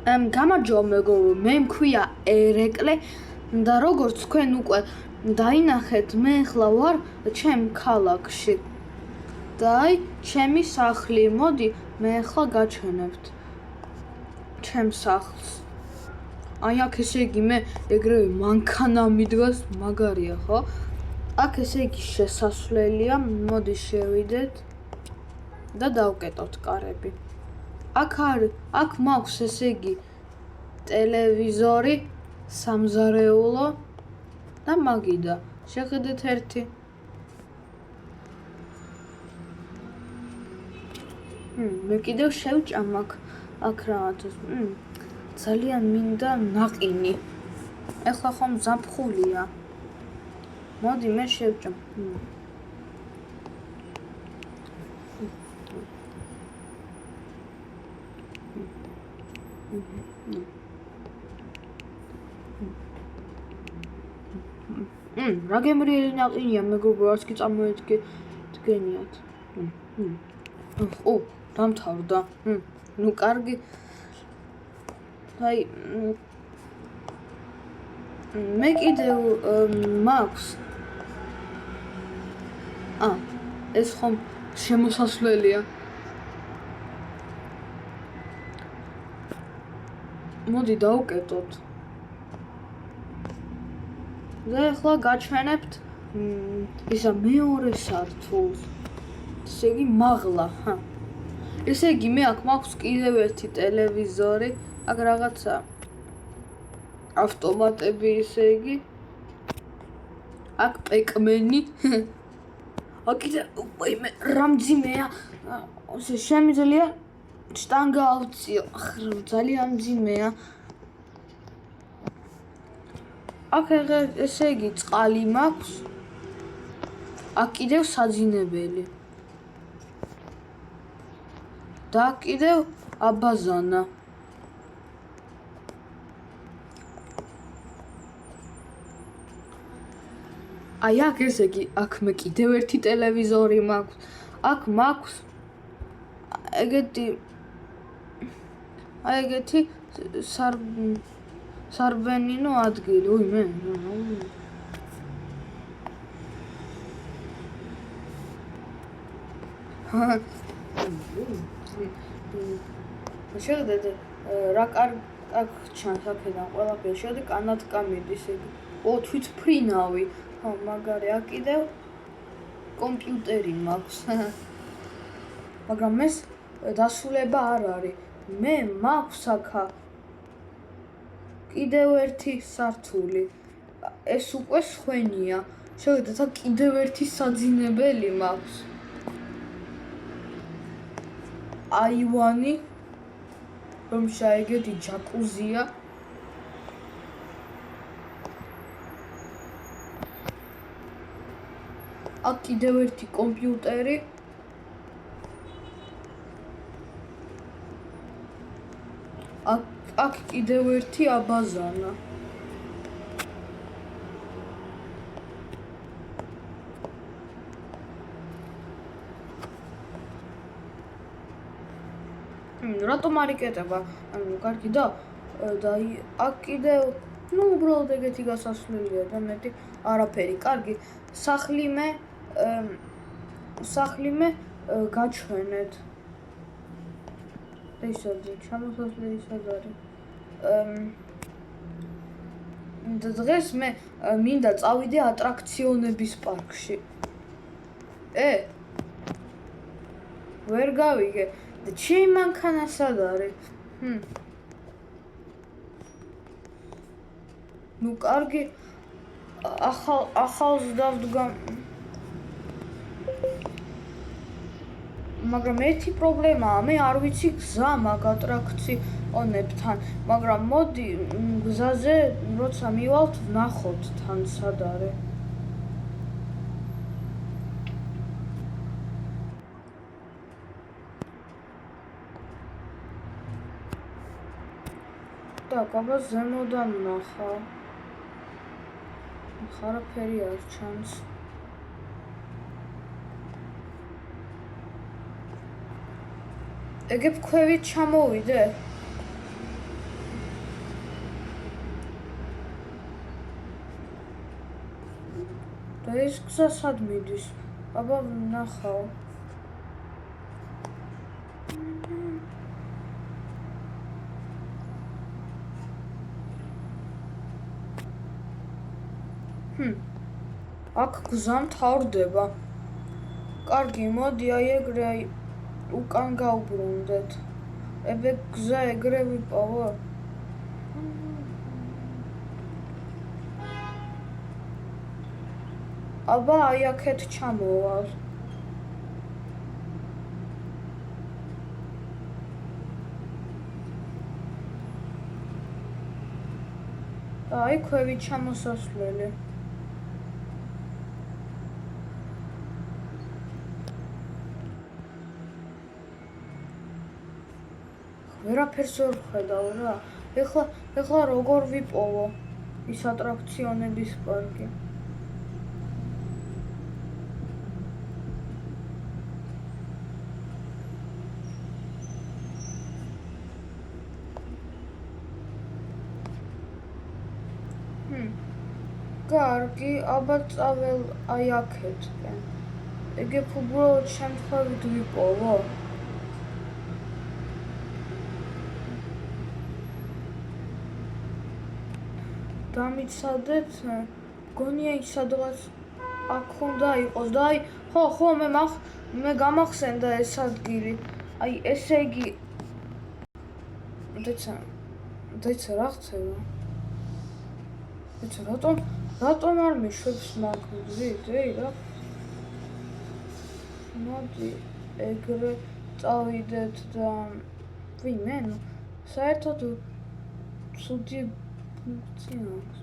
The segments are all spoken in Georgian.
გამარჯობა მეგობრო, მე მქვია ერეკლე და როგორც თქვენ უკვე დაინახეთ, მე ახლა ვარ ჩემ ქალაქში და აი ჩემი სახლი. მოდი მე ახლა გაჩვენებთ ჩემ სახლს. აი აქ ესე იგი მე ეგრევე მანქანა მიდგას, მაგარია ხო? აქ ესე იგი შესასვლელია, მოდი შევიდეთ და დავკეტოთ კარები. აქ მაქვს ესე იგი ტელევიზორი, სამზარეულო და მაგიდა. შეხედეთ ერთი. მე კიდევ შევჭამ აქ რაღაცას. ძალიან მინდა ნაყინი. ეხლა ხომ ზაფხულია. მოდი მე შევჭამ. რა გემრიელი ნაყინია მეგობრო, არც კი წარმოედგენიათ. დამთავრდა. ნუ კარგი. აი მე კიდევ მაქვს. ეს ხომ შემოსასვლელია. მოდი დავკეტოთ. და ახლა გაჩვენებთ ისა მეორე სართულს. ესე იგი მაღლა. ესე იგი მე აქ მაქვს კიდევ ერთი ტელევიზორი, აქ რაღაცა ავტომატები, ესე იგი აქ პეკმენი. აქ კიდე მე რამძიმეა. შემიძლია შტანგა ავწიო. ძალიან მძიმეა. აქ ესე იგი წყალი მაქვს. აქ კიდევ საძინებელი. და კიდევ აბაზანა. აი აქ ესე იგი აქ მე კიდევ ერთი ტელევიზორი მაქვს. აქ მაქვს ეგეთი სარბენინო ადგილი. მე შეხედეთ რა აქ ჩანს აქედან ყველაფერი. შეხედეთ კანატკა მიდის იგი. თვითმფრინავი. მაგარი. აქ კიდევ კომპიუტერი მაქვს. მაგრამ ეს დასრულება არ არის. მე მაქვს აქა კიდევ ერთი სართული. ეს უკვე სხვენია. შეხედეთ აქ კიდევ ერთი საძინებელი მაქვს. აივანი, რომელშია ეგეთი ჯაკუზია. აქ კიდევ ერთი კომპიუტერი. აქ კიდევ ერთი აბაზანა. რატომ არ იკეტება? კარგი და აქ კიდევ უბრალოდ ეგეთი გასასვლელია და მეტი არაფერი. კარგი, სახლი მე გაჩვენეთ. ისოდი ჩამოსასვლელი საგარი. დღეს მე მინდა წავიდე ატრაქციონების პარკში. ვერ გავიგე. და ჩემი მანქანა სად არის? ნუ კარგი, ახალს დავდგა. მაგრამ ერთი პრობლემაა, მე არ ვიცი გზა მაგ ატრაქციონებთან, მაგრამ მოდი გზაზე როცა მივალთ ვნახოთ თან სად არის. და კაბა ზემოდან ვნახა. ხარაფერი არ ჩანს. ეგებ ქვევით ჩამოვიდე? ეს გზა სად მიდის? აბა ნახავ. აქ გზა მთავრდება. კარგი, მოდი აი ეგრე უკან გავბრუნდეთ. ებე გზა ეგრე ვიპოვო. აბა აი აქეთ ჩამოვალ. აი ქვევით ჩამოსასვლელი. ვერაფერს ვერ ხედავ რა. ეხლა როგორ ვიპოვო ის ატრაქციონების პარკი? კარგი, აბა წავალ აი აქეთკენ. ეგეც უბრალოდ შემთხვევით ვიპოვო. დამიცადეთ, გონია ის სადღაც აქ უნდა იყოს და აი ხო მე გამახსენდა ეს ადგილი. აი ესე იგი დეცა რა ხდება? დეცა რატომ არ მიშვებს მაგ გზით? რა. მოდი ეგრე წავიდეთ და ვინმე, საერთოდ ცუდი ფუნქცია აქვს.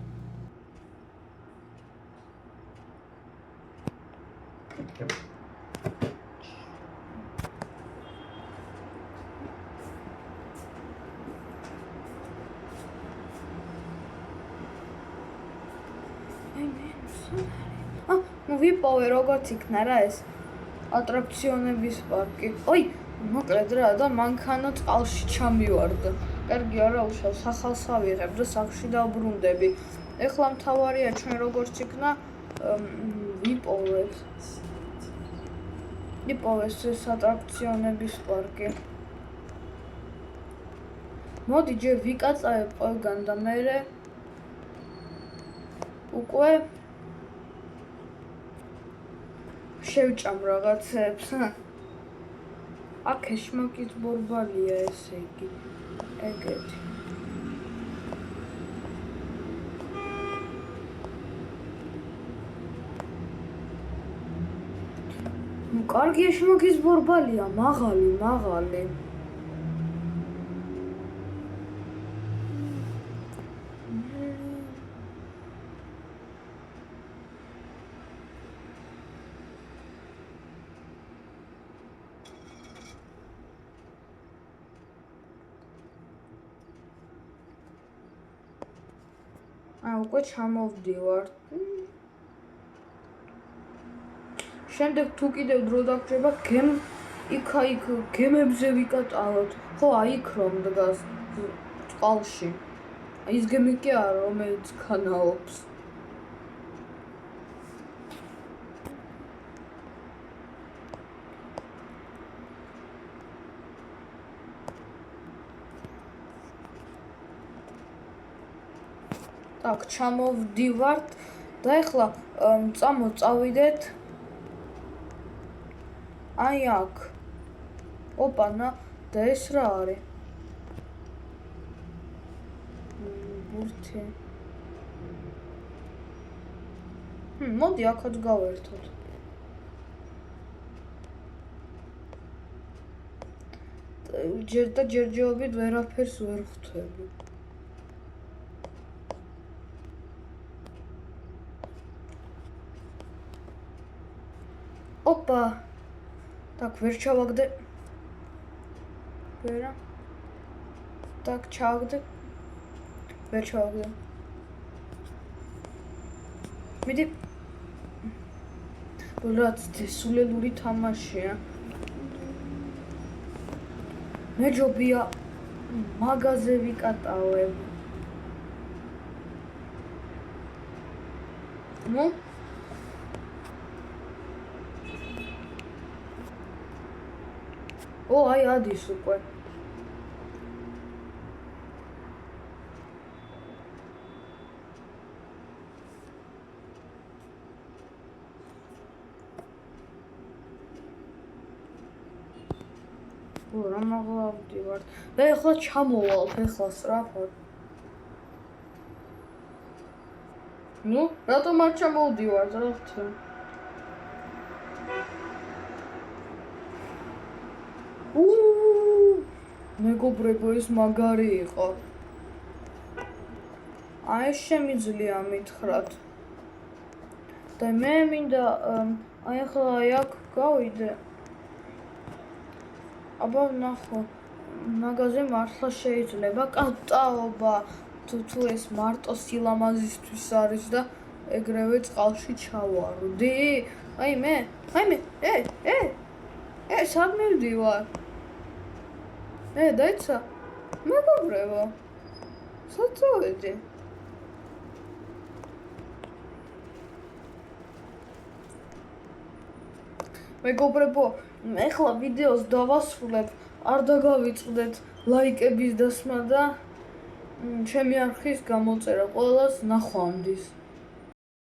ვიპოვე როგორც იქნა რა ეს ატრაქციონების პარკი. ოი, მოკლედ რა და მანქანა წყალში ჩამივარდა. კარგი არა უშავს, ახალს ავიღებ და სახლში დავბრუნდები. ეხლა მთავარია ჩვენ როგორც იქნა ვიპოვეს ეს ატრაქციონების პარკი. მოდი ჯერ ვიკაწავებ ყველგან და მერე უკვე შევჭამ რაღაცებს. აქ ეშმაკის ბორბალია ესე იგი. ეგეთი. კარგი ეშმაკის ბორბალია, მაღალი. უკვე ჩამოვდივარ. შემდეგ თუ კიდევ დრო დაგჭირება იქ გემებზე ვიკატავთ. ხო, აი იქ რომ დგას წყალში. ის გემი კი არა, რომელიც ქანაობს. так, ჩამოვდივართ და ეხლა წავიდეთ აი აქ. ოპანა, და ეს რა არის? ბურთი. მოდი აქაც გავერთოთ. ჯერჯერობით ვერაფერს ვერ ხვდები. ოპა. так, ვერ ჩავაგდე. ვერა. так, ჩავაგდე. ვერ ჩავაგდე. მიდი. რაც სულელური თამაშია. მეჯობია მაღაზე ვიკატავებ. აი ადის უკვე. რა მაღლა ვდივართ. და ეხლა ჩამოვალთ ეხლა სწრაფად. ნუ, რატომ არ ჩამოვდივართ რა? მეგობრებო, ეს მაგარი იყო. აი შემიძლია მითხრათ. და მე მინდა აი ახლა აქ გავიდე. აბა ნახო, მაგაზე მართლა შეიძლება კატაობა თუ ეს მარტო სილამაზისთვის არის და ეგრევე წყალში ჩავარდი. აი მე, სად მივდივარ? დაიცა. მეგობრებო. სად წავედი? მეგობრებო, ეხლა ვიდეოს დავასრულებ. არ დაგავიწყდეთ ლაიკების დასმა და ჩემი არხის გამოწერა. ყველას ნახვამდის.